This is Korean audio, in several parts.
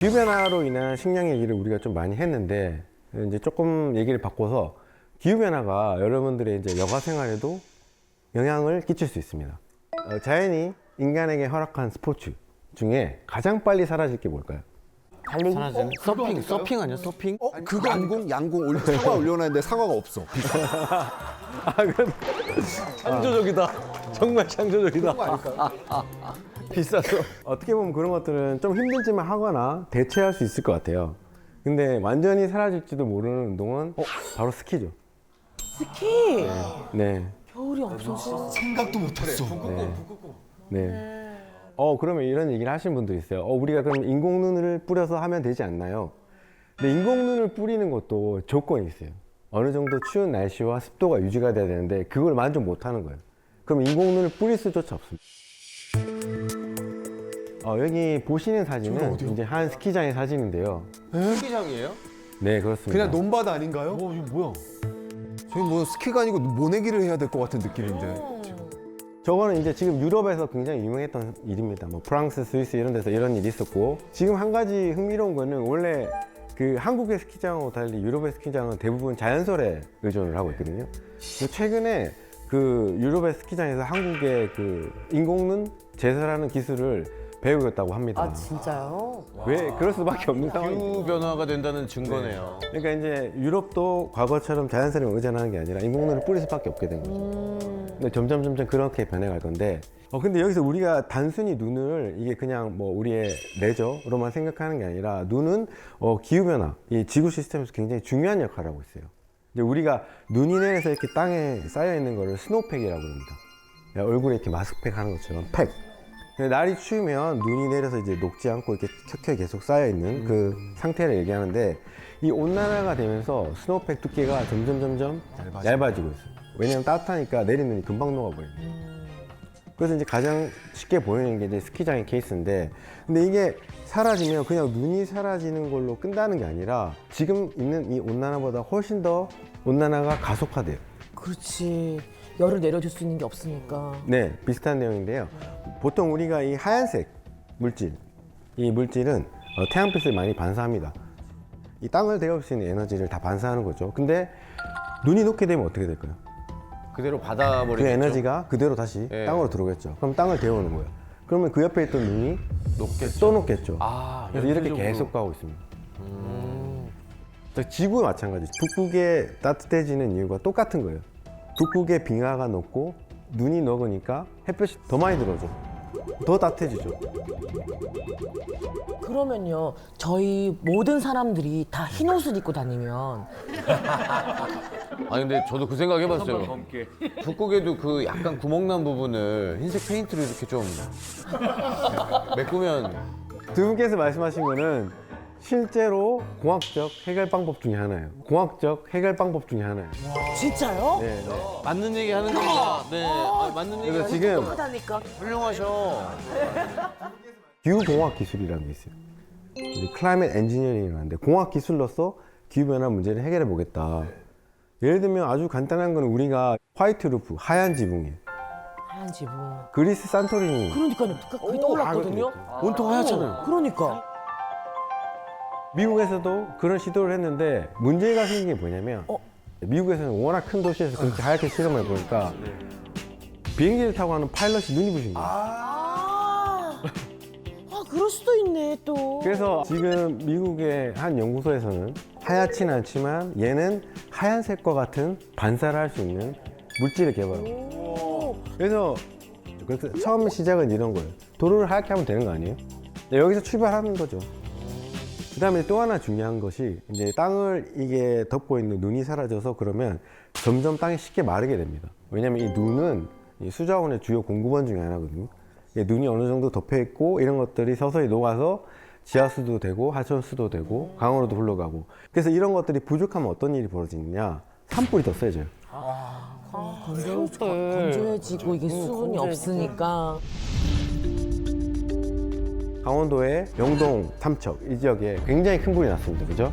기후변화로 인한 식량 얘기를 우리가 좀 많이 했는데 이제 조금 얘기를 바꿔서 기후변화가 여러분들의 이제 여가 생활에도 영향을 끼칠 수 있습니다. 자연이 인간에게 허락한 스포츠 중에 가장 빨리 사라질 게 뭘까요? 달리기? 서핑 아니야? 서핑? 그거 양궁 상어 올려놨는데 상어가 없어. 창조적이다. 정말 창조적이다. 비싸서. 어떻게 보면 그런 것들은 좀 힘들지만 하거나 대체할 수 있을 것 같아요. 근데 완전히 사라질지도 모르는 운동은 바로 스키죠. 스키? 네. 겨울이 없어서. 생각도 못했어. 네. 그러면 이런 얘기를 하시는 분들이 있어요. 우리가 그럼 인공눈을 뿌려서 하면 되지 않나요? 근데 인공눈을 뿌리는 것도 조건이 있어요. 어느 정도 추운 날씨와 습도가 유지가 돼야 되는데 그걸 만족 못 하는 거예요. 그럼 인공눈을 뿌릴 수조차 없습니다. 여기 보시는 사진은 이제 한 스키장의 사진인데요. 스키장이에요? 네, 그렇습니다. 그냥 논바다 아닌가요? 이거 뭐야? 저희 뭐 스키가 아니고 모내기를 해야 될 것 같은 느낌인데. 저거는 이제 지금 유럽에서 굉장히 유명했던 일입니다. 뭐 프랑스, 스위스 이런 데서 이런 일이 있었고, 지금 한 가지 흥미로운 거는 원래 그 한국의 스키장하고 달리 유럽의 스키장은 대부분 자연설에 의존을 하고 있거든요. 최근에 그 유럽의 스키장에서 한국의 그 인공눈 제설하는 기술을 배우겠다고 합니다. 아, 진짜요? 왜 그럴 수밖에 없는 상황이죠. 기후 변화가 된다는 증거네요. 그러니까 이제 유럽도 과거처럼 자연설에 의존하는 게 아니라 인공눈을 뿌릴 수밖에 없게 된 거죠. 근데 점점 그렇게 변해갈 건데, 근데 여기서 우리가 단순히 눈을 이게 그냥 뭐 우리의 레저로만 생각하는 게 아니라 눈은 기후 변화, 이 지구 시스템에서 굉장히 중요한 역할을 하고 있어요. 이제 우리가 눈이 내려서 이렇게 땅에 쌓여 있는 거를 스노우팩이라고 합니다. 얼굴에 이렇게 마스크팩 하는 것처럼 팩. 근데 날이 추우면 눈이 내려서 이제 녹지 않고 이렇게 켜켜 계속 쌓여 있는 그 상태를 얘기하는데, 이 온난화가 되면서 스노우팩 두께가 점점 얇아지고 있어요. 왜냐면 따뜻하니까 내린 눈이 금방 녹아버려요. 그래서 이제 가장 쉽게 보이는 게 이제 스키장의 케이스인데, 근데 이게 사라지면 그냥 눈이 사라지는 걸로 끝나는 게 아니라 지금 있는 이 온난화보다 훨씬 더 온난화가 가속화돼요. 그렇지. 열을 내려줄 수 있는 게 없으니까. 네, 비슷한 내용인데요. 보통 우리가 이 하얀색 물질, 이 물질은 태양빛을 많이 반사합니다. 이 땅을 데울 수 있는 에너지를 다 반사하는 거죠. 근데 눈이 녹게 되면 어떻게 될까요? 그대로 받아버리겠죠. 그 에너지가 그대로 다시 예. 땅으로 들어오겠죠. 그럼 땅을 데우는 거예요. 그러면 그 옆에 있던 눈이 녹겠죠. 또 녹겠죠. 아, 그래서 이렇게 연쇄적으로. 계속 가고 있습니다. 지구 마찬가지. 북극에 따뜻해지는 이유가 똑같은 거예요. 북극의 빙하가 녹고 눈이 녹으니까 햇볕이 더 많이 들어오죠. 더 따뜻해지죠. 그러면요, 저희 모든 사람들이 다 흰 옷을 입고 다니면 아니 근데 저도 그 생각 해봤어요. 북극에도 그 약간 구멍난 부분을 흰색 페인트로 이렇게 좀 메꾸면 두 분께서 말씀하신 거는 실제로 공학적 해결 방법 중에 하나예요. 공학적 해결 방법 중에 하나예요. 진짜요? 네, 네. 맞는 얘기 하는 겁니다. 네, 맞는 얘기 그래서 하는 지금 하다니까. 훌륭하셔. 기후공학 기술이라는 게 있어요. 클라이밋 엔지니어링이라는 건데, 공학 기술로서 기후변화 문제를 해결해 보겠다. 예를 들면 아주 간단한 건 우리가 화이트 루프, 하얀 지붕이에요. 하얀 지붕. 그리스 산토리니. 그러니까요. 그게 떠올랐거든요. 온통 하얗잖아요. 그러니까. 미국에서도 그런 시도를 했는데 문제가 생긴 게 뭐냐면, 미국에서는 워낙 큰 도시에서 그렇게 하얗게 실험을 해보니까 비행기를 타고 가는 파일럿이 눈이 부신 거예요. 그럴 수도 있네, 또. 그래서 지금 미국의 한 연구소에서는 하얗진 않지만 얘는 하얀색과 같은 반사를 할 수 있는 물질을 개발하고, 그래서 처음 시작은 이런 거예요. 도로를 하얗게 하면 되는 거 아니에요? 여기서 출발하는 거죠. 그 다음에 또 하나 중요한 것이, 이제 땅을 이게 덮고 있는 눈이 사라져서 그러면 점점 땅이 쉽게 마르게 됩니다. 왜냐면 이 눈은 이 수자원의 주요 공급원 중에 하나거든요. 눈이 어느 정도 덮여 있고 이런 것들이 서서히 녹아서 지하수도 되고 하천수도 되고 강으로도 흘러가고, 그래서 이런 것들이 부족하면 어떤 일이 벌어지느냐, 산불이 더 세져요. 건조해지고 이게 수분이 없으니까. 강원도의 영동, 삼척 이 지역에 굉장히 큰 불이 났습니다. 그죠?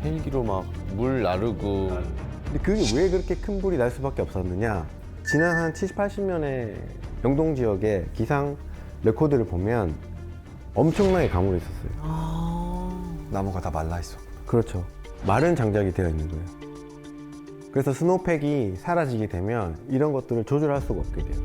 헬기로 막 물 나르고. 근데 그게 왜 그렇게 큰 불이 날 수밖에 없었느냐? 지난 한 70, 80년에 영동 지역의 기상 레코드를 보면 엄청나게 가물어 있었어요. 나무가 다 말라 있어. 그렇죠. 마른 장작이 되어 있는 거예요. 그래서 스노우팩이 사라지게 되면 이런 것들을 조절할 수가 없게 돼요.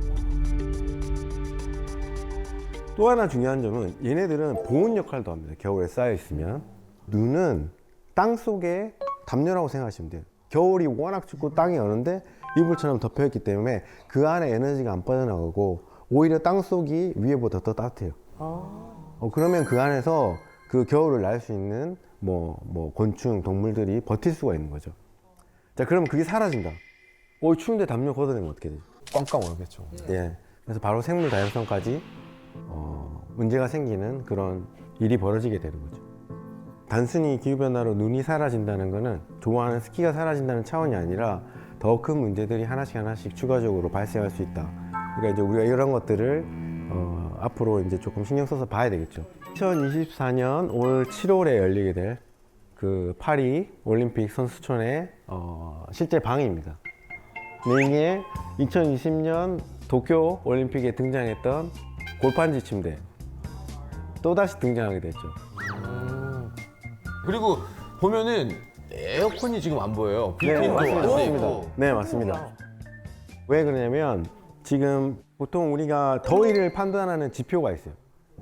또 하나 중요한 점은 얘네들은 보온 역할도 합니다. 겨울에 쌓여 있으면. 눈은 땅 속에 담요라고 생각하시면 돼요. 겨울이 워낙 춥고 땅이 여는데 이불처럼 덮여있기 때문에 그 안에 에너지가 안 빠져나가고 오히려 땅 속이 위에보다 더 따뜻해요. 그러면 그 안에서 그 겨울을 날 수 있는 뭐 곤충, 동물들이 버틸 수가 있는 거죠. 자, 그러면 그게 사라진다. 추운데 담요 걷어내면 어떻게 되죠? 꽝꽝 얼겠죠. 예. 그래서 바로 생물 다양성까지 문제가 생기는 그런 일이 벌어지게 되는 거죠. 단순히 기후변화로 눈이 사라진다는 거는 좋아하는 스키가 사라진다는 차원이 아니라 더 큰 문제들이 하나씩 추가적으로 발생할 수 있다. 그러니까 이제 우리가 이런 것들을 앞으로 이제 조금 신경 써서 봐야 되겠죠. 2024년 올 7월에 열리게 될 그 파리 올림픽 선수촌의 실제 방입니다. 이게 2020년 도쿄 올림픽에 등장했던 골판지 침대 또다시 등장하게 됐죠. 그리고 보면은 에어컨이 지금 안 보여요. 빌트인도 안 돼 맞습니다. 있고. 네, 맞습니다. 왜 그러냐면 지금 보통 우리가 더위를 판단하는 지표가 있어요.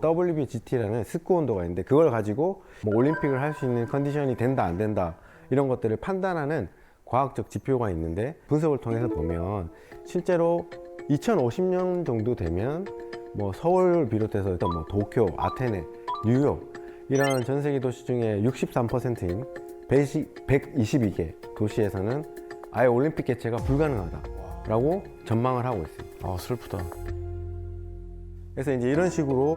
WBGT라는 습도 온도가 있는데 그걸 가지고 뭐 올림픽을 할 수 있는 컨디션이 된다 안 된다 이런 것들을 판단하는 과학적 지표가 있는데 분석을 통해서 보면 실제로 2050년 정도 되면 뭐 서울 비롯해서 일단 뭐 도쿄, 아테네, 뉴욕 이런 전 세계 도시 중에 63%인 122개 도시에서는 아예 올림픽 개최가 불가능하다라고 전망을 하고 있어요. 아, 슬프다. 그래서 이제 이런 식으로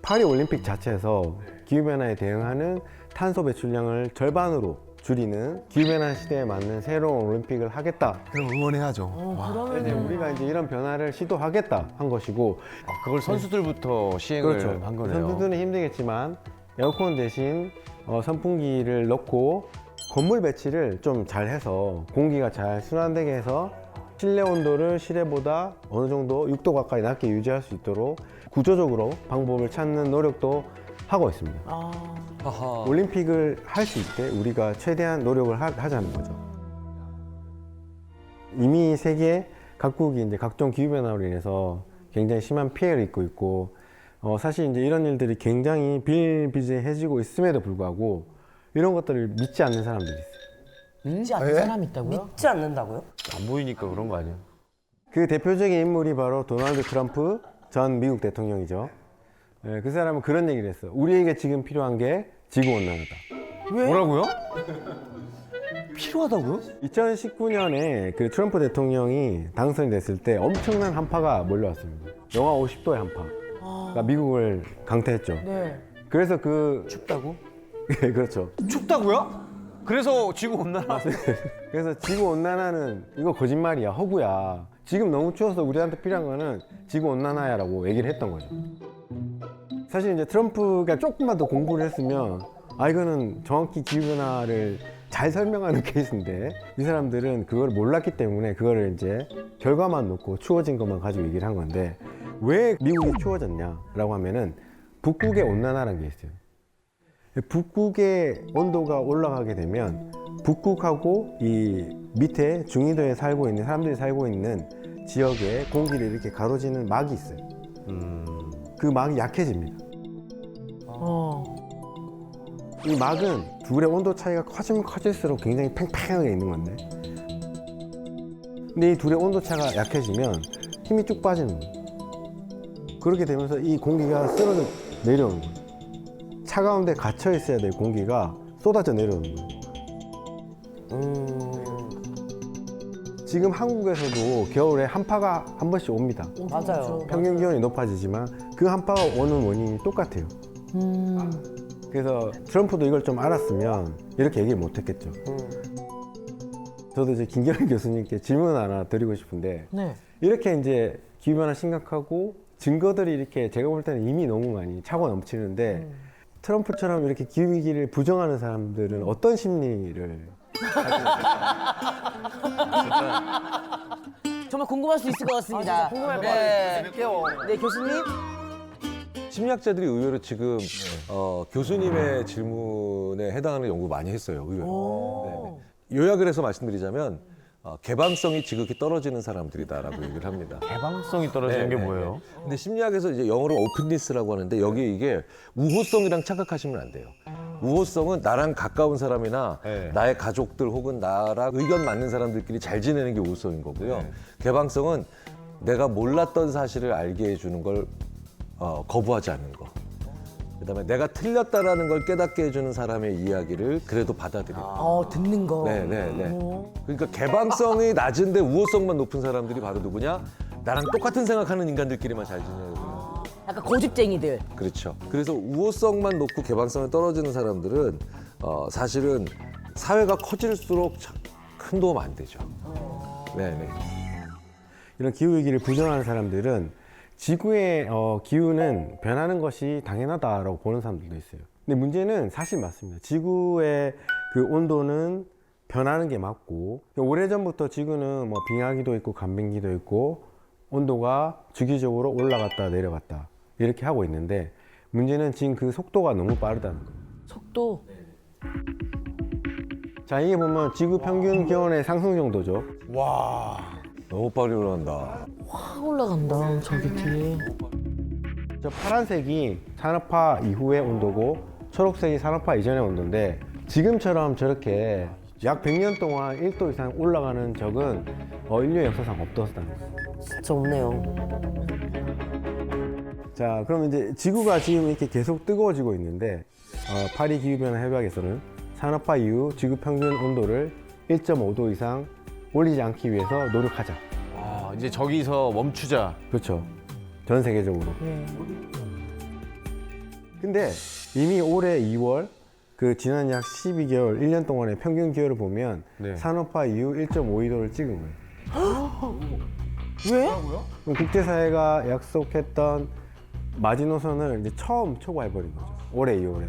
파리 올림픽 자체에서 기후변화에 대응하는 탄소 배출량을 절반으로 줄이는 기후변화 시대에 맞는 새로운 올림픽을 하겠다. 그럼 응원해야죠. 이제 우리가 이제 이런 변화를 시도하겠다 한 것이고, 그걸 선수들부터 시행을 그렇죠. 한 거네요. 선수들은 힘들겠지만 에어컨 대신 선풍기를 넣고 건물 배치를 좀 잘 해서 공기가 잘 순환되게 해서 실내 온도를 실외보다 어느 정도 6도 가까이 낮게 유지할 수 있도록 구조적으로 방법을 찾는 노력도 하고 있습니다. 하하. 올림픽을 할 수 있게 우리가 최대한 노력을 하자는 거죠. 이미 세계 각국이 이제 각종 기후변화로 인해서 굉장히 심한 피해를 입고 있고, 사실 이제 이런 일들이 굉장히 비일비재해지고 있음에도 불구하고 이런 것들을 믿지 않는 사람들이 있어요. 믿지 않는 사람이 있다고요? 믿지 않는다고요? 안 보이니까 그런 거 아니야? 그 대표적인 인물이 바로 도널드 트럼프 전 미국 대통령이죠. 그 사람은 그런 얘기를 했어요. 우리에게 지금 필요한 게 지구온난화다. 뭐라고요? 필요하다고요? 2019년에 그 트럼프 대통령이 당선이 됐을 때 엄청난 한파가 몰려왔습니다. 영하 50도의 한파. 그러니까 미국을 강타했죠. 네. 그래서 그 춥다고? 네, 그렇죠. 춥다고요? 그래서 지구 온난화. 그래서 지구온난화는 이거 거짓말이야, 허구야. 지금 너무 추워서 우리한테 필요한 거는 지구온난화야라고 얘기를 했던 거죠. 사실 이제 트럼프가 조금만 더 공부를 했으면 이거는 정확히 기후변화를 잘 설명하는 케이스인데 이 사람들은 그걸 몰랐기 때문에 그거를 이제 결과만 놓고 추워진 것만 가지고 얘기를 한 건데, 왜 미국이 추워졌냐라고 하면은 북극의 온난화라는 게 있어요. 북극의 온도가 올라가게 되면 북극하고 이 밑에 중위도에 살고 있는 사람들이 살고 있는 지역에 공기를 이렇게 가로지는 막이 있어요. 그 막이 약해집니다. 이 막은 둘의 온도 차이가 커지면 커질수록 굉장히 팽팽하게 있는 건데, 근데 이 둘의 온도 차가 약해지면 힘이 쭉 빠지는 거예요. 그렇게 되면서 이 공기가 쓰러져 내려오는 거예요. 차가운 데 갇혀 있어야 될 공기가 쏟아져 내려오는 거예요. 지금 한국에서도 겨울에 한파가 한 번씩 옵니다. 맞아요. 평균 기온이 높아지지만 그 한파가 오는 원인이 똑같아요. 그래서 트럼프도 이걸 좀 알았으면 이렇게 얘기를 못 했겠죠. 저도 이제 김기현 교수님께 질문 하나 드리고 싶은데, 네. 이렇게 이제 기후변화 심각하고 증거들이 이렇게 제가 볼 때는 이미 너무 많이 차고 넘치는데 트럼프처럼 이렇게 기후위기를 부정하는 사람들은 어떤 심리를 정말 궁금할 수 있을 것 같습니다. 궁금할 것 같아요. 네, 교수님. 심리학자들이 의외로 지금 교수님의 질문에 해당하는 연구 많이 했어요. 의외로. 네. 요약을 해서 말씀드리자면 개방성이 지극히 떨어지는 사람들이다라고 얘기를 합니다. 개방성이 떨어지는 게 뭐예요? 근데 심리학에서 이제 영어로 오픈니스라고 하는데 여기 이게 우호성이랑 착각하시면 안 돼요. 우호성은 나랑 가까운 사람이나 나의 가족들 혹은 나랑 의견 맞는 사람들끼리 잘 지내는 게 우호성인 거고요. 개방성은 내가 몰랐던 사실을 알게 해주는 걸 거부하지 않는 거. 그다음에 내가 틀렸다라는 걸 깨닫게 해주는 사람의 이야기를 그래도 받아들이는 거. 듣는 거. 네네네. 그러니까 개방성이 낮은데 우호성만 높은 사람들이 바로 누구냐? 나랑 똑같은 생각하는 인간들끼리만 잘 지내는. 약간 고집쟁이들. 그렇죠. 그래서 우호성만 높고 개방성이 떨어지는 사람들은 사실은 사회가 커질수록 큰 도움 안 되죠. 네네. 이런 기후위기를 부정하는 사람들은 지구의 기후는 변하는 것이 당연하다라고 보는 사람들도 있어요. 근데 문제는 사실 맞습니다. 지구의 그 온도는 변하는 게 맞고, 오래전부터 지구는 뭐 빙하기도 있고 간빙기도 있고 온도가 주기적으로 올라갔다 내려갔다 이렇게 하고 있는데, 문제는 지금 그 속도가 너무 빠르다는 거예요. 속도. 자, 이게 보면 지구 평균 기온의 상승 정도죠. 너무 빨리 올라간다. 확 올라간다, 저기 뒤에. 저 파란색이 산업화 이후의 온도고 초록색이 산업화 이전의 온도인데, 지금처럼 저렇게 약 100년 동안 1도 이상 올라가는 적은 인류 역사상 없었다는 거예요. 진짜 없네요. 자, 그럼 이제 지구가 지금 이렇게 계속 뜨거워지고 있는데, 파리 기후변화 협약에서는 산업화 이후 지구 평균 온도를 1.5도 이상 올리지 않기 위해서 노력하자. 이제 저기서 멈추자. 그렇죠. 전 세계적으로. 근데 이미 올해 2월 그 지난 약 12개월, 1년 동안의 평균 기온을 보면 산업화 이후 1.52도를 찍은 거예요. 왜? 그럼 국제사회가 약속했던 마지노선을 이제 처음 초과해버린 거죠. 올해 2월에.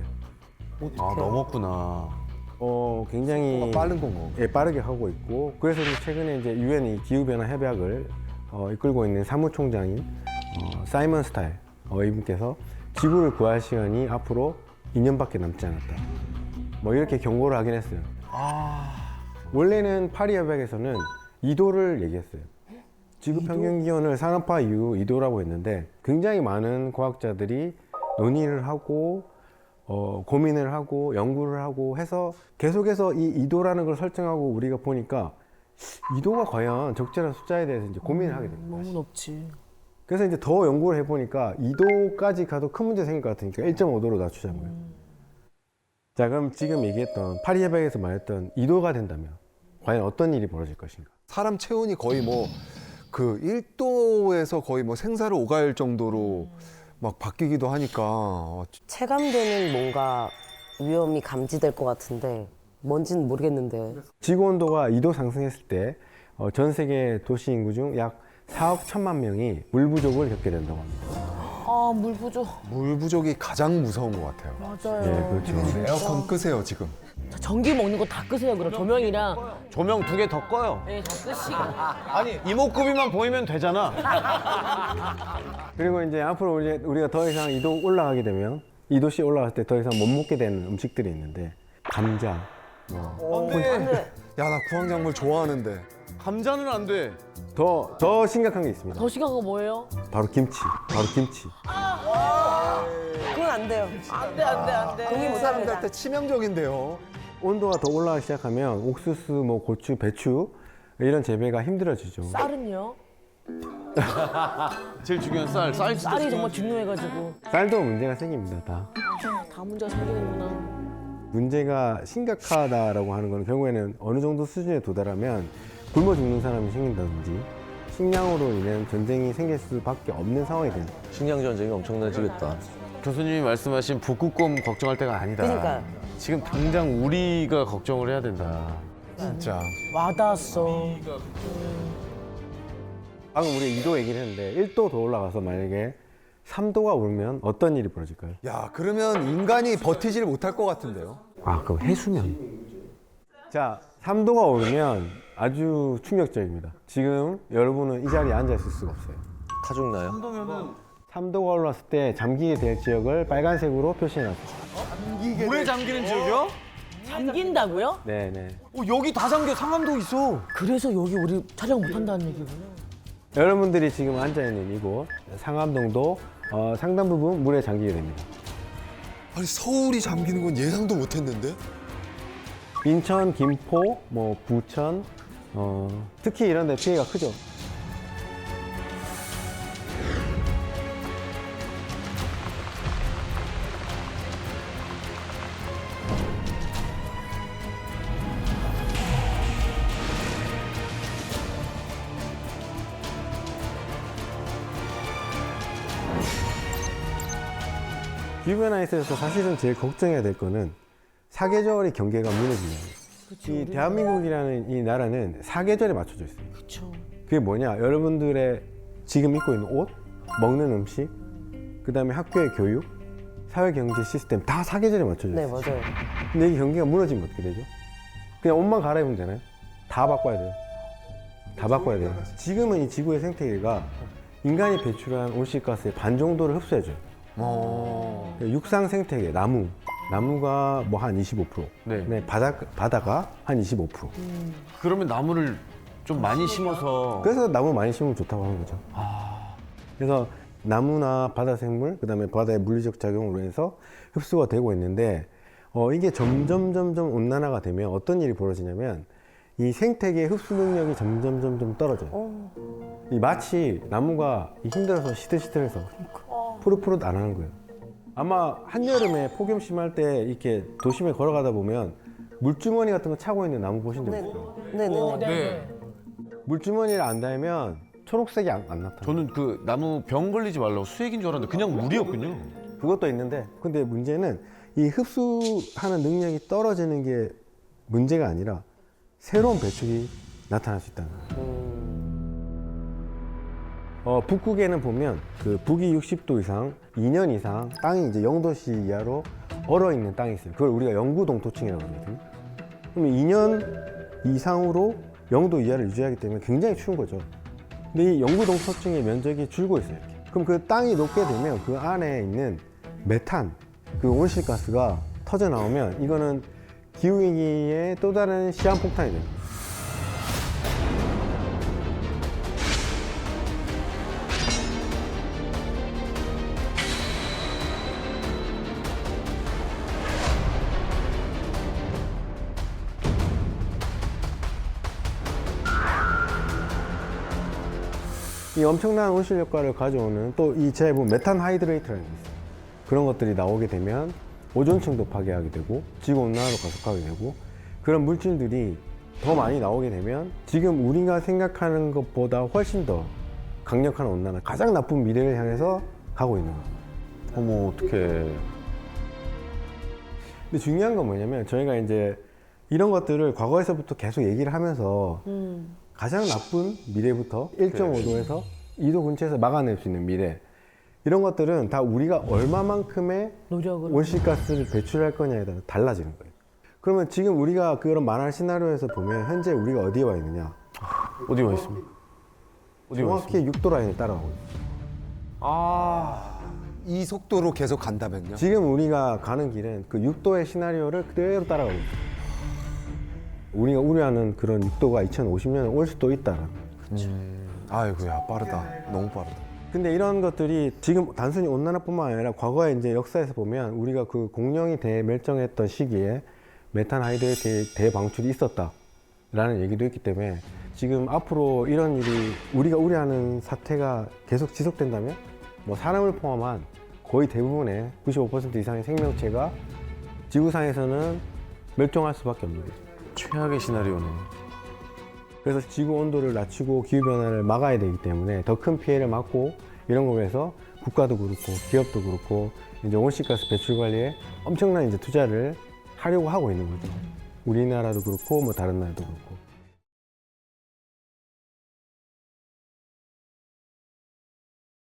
넘었구나. 굉장히 빠른 건가? 예, 빠르게 하고 있고, 그래서 이제 최근에 이제 유엔이 기후변화 협약을 이끌고 있는 사무총장인 사이먼 스타일 이분께서 지구를 구할 시간이 앞으로 2년밖에 남지 않았다. 뭐 이렇게 경고를 하긴 했어요. 원래는 파리 협약에서는 2도를 얘기했어요. 지구 평균 기온을 산업화 이후 2도라고 했는데, 굉장히 많은 과학자들이 논의를 하고 고민을 하고 연구를 하고 해서 계속해서 이 2도라는 걸 설정하고 우리가 보니까 2도가 과연 적절한 숫자에 대해서 이제 고민을 하게 됩니다. 너무 높지. 그래서 이제 더 연구를 해보니까 2도까지 가도 큰 문제 생길 것 같으니까 1.5도로 낮추자는 거예요. 자, 그럼 지금 얘기했던 파리 협약에서 말했던 2도가 된다면 과연 어떤 일이 벌어질 것인가? 사람 체온이 거의 뭐 그 1도에서 거의 뭐 생사를 오갈 정도로 막 바뀌기도 하니까 체감되는 뭔가 위험이 감지될 것 같은데 뭔지는 모르겠는데 지구 온도가 2도 상승했을 때 전 세계 도시 인구 중 약 4억 1천만 명이 물 부족을 겪게 된다고 합니다. 물 부족. 물 부족이 가장 무서운 것 같아요. 맞아요. 예, 그렇죠. 에어컨 끄세요 지금. 전기 먹는 거 다 끄세요, 그럼. 조명이랑. 조명 2개 더 꺼요. 네, 다 끄시고. 아니, 이목구비만 보이면 되잖아. 그리고 이제 앞으로 이제 우리가 더 이상 2도 올라가게 되면 2도씩 올라갔을 때 더 이상 못 먹게 되는 음식들이 있는데, 감자, 야, 나 구황작물 좋아하는데. 감자는 안 돼. 더 심각한 게 있습니다. 더 심각한 거 뭐예요? 바로 김치. 그건 안 돼요. 안 돼, 안 돼, 안 돼. 동의 못 합니다. 사람들한테 치명적인데요. 온도가 더 올라가기 시작하면 옥수수, 뭐 고추, 배추 이런 재배가 힘들어지죠. 쌀은요? 제일 중요한 쌀. 쌀이 정말 중요해가지고. 쌀도 문제가 생깁니다. 다 문제가 생기는구나. 문제가 심각하다라고 하는 건 결국에는 어느 정도 수준에 도달하면 굶어 죽는 사람이 생긴다든지 식량으로 인한 전쟁이 생길 수밖에 없는 상황이 됩니다. 식량 전쟁이 엄청나지겠다. 교수님이 말씀하신 북극곰 걱정할 때가 아니다. 그러니까요. 지금 당장 우리가 걱정을 해야 된다. 진짜. 와닿았어. 방금 우리 2도 얘기를 했는데 1도 더 올라가서 만약에 3도가 오르면 어떤 일이 벌어질까요? 야, 그러면 인간이 버티지를 못할 것 같은데요. 그럼 해수면. 자, 3도가 오르면 아주 충격적입니다. 지금 여러분은 이 자리에 앉아 있을 수가 없어요. 타 죽나요? 3도가 올랐을 때 잠기게 될 지역을 빨간색으로 표시해 놨어요. 물에 잠기는 지역이요? 잠긴다고요? 네네. 여기 다 잠겨. 상암도 있어. 그래서 여기 우리 촬영 못 한다는 얘기구나. 여러분들이 지금 앉아 있는 이곳 상암동도 상당 부분 물에 잠기게 됩니다. 아니 서울이 잠기는 건 예상도 못했는데? 인천, 김포, 뭐 부천, 특히 이런 데 피해가 크죠. 기후변화에 있어서 사실은 제일 걱정해야 될 거는 사계절의 경계가 무너지는 거예요. 이 대한민국이라는 이 나라는 사계절에 맞춰져 있어요. 그렇죠. 그게 뭐냐? 여러분들의 지금 입고 있는 옷, 먹는 음식, 그다음에 학교의 교육, 사회 경제 시스템 다 사계절에 맞춰져 네, 있어요. 맞아요. 근데 이 경계가 무너지면 어떻게 되죠? 그냥 옷만 갈아입으면 되나요? 다 바꿔야 돼요. 다 바꿔야 돼요. 지금은 이 지구의 생태계가 인간이 배출한 온실가스의 반 정도를 흡수해줘요. 육상 생태계, 나무가 뭐 한 25%, 네. 바다가 한 25%. 그러면 나무를 좀 많이 심어서 그래서 나무 많이 심으면 좋다고 하는 거죠. 그래서 나무나 바다 생물, 그다음에 바다의 물리적 작용으로 해서 흡수가 되고 있는데 이게 점점 온난화가 되면 어떤 일이 벌어지냐면 이 생태계의 흡수 능력이 점점 떨어져요. 이 마치 나무가 힘들어서 시들시들해서 푸릇푸릇 안 하는 거예요. 아마 한여름에 폭염 심할 때 이렇게 도심에 걸어가다 보면 물주머니 같은 거 차고 있는 나무 보신 적 있어요? 네네네. 네. 물주머니를 안 달면 초록색이 안 나타나요. 저는 그 나무 병 걸리지 말라고 수액인 줄 알았는데 그냥 물이었군요. 그것도 있는데 근데 문제는 이 흡수하는 능력이 떨어지는 게 문제가 아니라 새로운 배출이 나타날 수 있다는 거예요. 북극에는 보면 그 북위 60도 이상 2년 이상 땅이 이제 0도씨 이하로 얼어 있는 땅이 있어요. 그걸 우리가 영구 동토층이라고 하거든요. 그러면 2년 이상으로 0도 이하를 유지하기 때문에 굉장히 추운 거죠. 근데 이 영구 동토층의 면적이 줄고 있어요. 이렇게. 그럼 그 땅이 녹게 되면 그 안에 있는 메탄, 그 온실가스가 터져 나오면 이거는 기후위기의 또 다른 시한폭탄이 됩니다. 이 엄청난 온실 효과를 가져오는 또 이 제본 메탄 하이드레이트라는 게 있어요. 그런 것들이 나오게 되면 오존층도 파괴하게 되고 지구 온난화도 가속하게 되고 그런 물질들이 더 많이 나오게 되면 지금 우리가 생각하는 것보다 훨씬 더 강력한 온난화, 가장 나쁜 미래를 향해서 가고 있는 거예요. 어머 어떡해. 근데 중요한 건 뭐냐면 저희가 이제 이런 것들을 과거에서부터 계속 얘기를 하면서 가장 나쁜 미래부터 1.5도에서 2도 근처에서 막아낼 수 있는 미래 이런 것들은 다 우리가 얼마만큼의 노력을 온실가스를 배출할 거냐에 따라 달라지는 거예요. 그러면 지금 우리가 그런 만화 시나리오에서 보면 현재 우리가 어디에 와 있느냐? 어디 와 있습니까? 어디 와 있습니까? 정확히 6도 라인을 따라가고 있어요. 이 속도로 계속 간다면요? 지금 우리가 가는 길은 그 6도의 시나리오를 그대로 따라가고 있어요. 우리가 우려하는 그런 6도가 2050년에 올 수도 있다라는 거예요. 아이고야 빠르다. 너무 빠르다. 근데 이런 것들이 지금 단순히 온난화뿐만 아니라 과거에 이제 역사에서 보면 우리가 그 공룡이 대멸종했던 시기에 메탄 하이드레이트의 대방출이 있었다라는 얘기도 있기 때문에 지금 앞으로 이런 일이 우리가 우려하는 사태가 계속 지속된다면 뭐 사람을 포함한 거의 대부분의 95% 이상의 생명체가 지구상에서는 멸종할 수밖에 없는 거죠. 최악의 시나리오네. 그래서 지구 온도를 낮추고 기후변화를 막아야 되기 때문에 더 큰 피해를 막고 이런 거 위해서 국가도 그렇고 기업도 그렇고 이제 온실가스 배출 관리에 엄청난 이제 투자를 하려고 하고 있는 거죠. 우리나라도 그렇고 뭐 다른 나라도 그렇고.